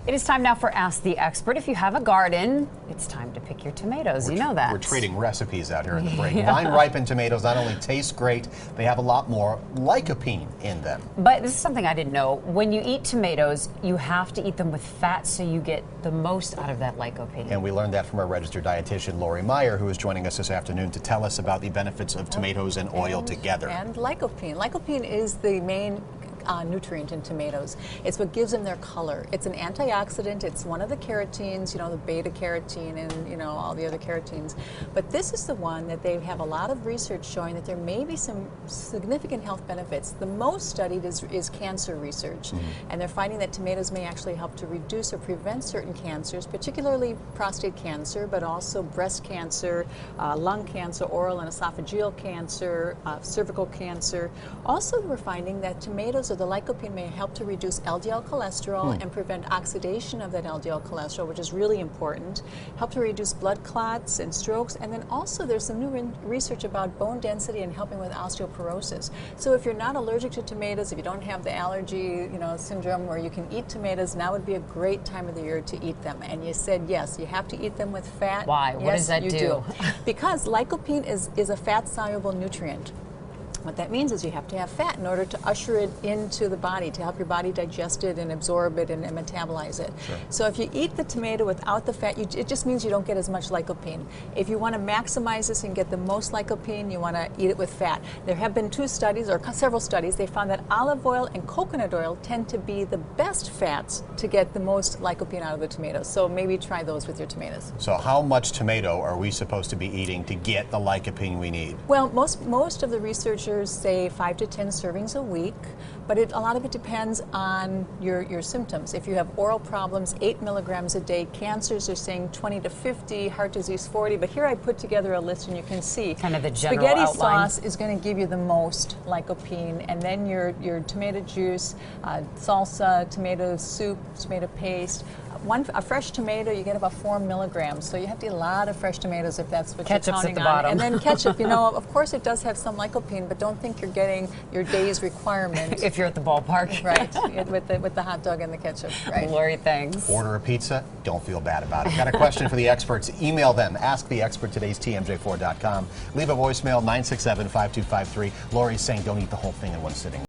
It is time now for Ask the Expert. If you have a garden, it's time to pick your tomatoes. You know that. We're trading recipes out here in the break. Vine-ripened tomatoes not only taste great, they have a lot more lycopene in them. But this is something I didn't know. When you eat tomatoes, you have to eat them with fat so you get the most out of that lycopene. And we learned that from our registered dietitian, Laurie Meyer, who is joining us this afternoon to tell us about the benefits of tomatoes and oil together. And lycopene. Lycopene is the main nutrient in tomatoes. It's what gives them their color. It's an antioxidant. It's one of the carotenes, the beta carotene and, all the other carotenes. But this is the one that they have a lot of research showing that there may be some significant health benefits. The most studied is cancer research. And they're finding that tomatoes may actually help to reduce or prevent certain cancers, particularly prostate cancer, but also breast cancer, lung cancer, oral and esophageal cancer, cervical cancer. Also, we're finding that tomatoes, or the lycopene, may help to reduce LDL cholesterol and prevent oxidation of that LDL cholesterol, which is really important. Help to reduce blood clots and strokes. And then also there's some new research about bone density and helping with osteoporosis. So if you're not allergic to tomatoes, if you don't have the allergy syndrome where you can eat tomatoes, now would be a great time of the year to eat them. And you said yes, you have to eat them with fat. Why? Yes, what does that do? Because lycopene is a fat-soluble nutrient. What that means is you have to have fat in order to usher it into the body, to help your body digest it and absorb it and metabolize it. Sure. So if you eat the tomato without the fat, it just means you don't get as much lycopene. If you want to maximize this and get the most lycopene, you want to eat it with fat. There have been two studies, or several studies, they found that olive oil and coconut oil tend to be the best fats to get the most lycopene out of the tomatoes. So maybe try those with your tomatoes. So how much tomato are we supposed to be eating to get the lycopene we need? Well, most of the researchers say 5 to 10 servings a week, but a lot of it depends on your symptoms. If you have oral problems, 8 milligrams a day. Cancers are saying 20 to 50, heart disease 40, but here I put together a list and you can see kind of the general spaghetti outline. sauce is going to give you the most lycopene, and then your tomato juice, salsa, tomato soup, tomato paste. A fresh tomato, you get about 4 milligrams. So you have to eat a lot of fresh tomatoes if that's what Ketchup's you're counting at the bottom. on. And then ketchup, of course it does have some lycopene, but don't think you're getting your day's requirement. If you're at the ballpark. Right, with the hot dog and the ketchup. Right. Laurie, thanks. Order a pizza, don't feel bad about it. Got a question for the experts? Email them, asktheexpert, today's TMJ4.com. Leave a voicemail, 967-5253. Laurie's saying don't eat the whole thing in one sitting.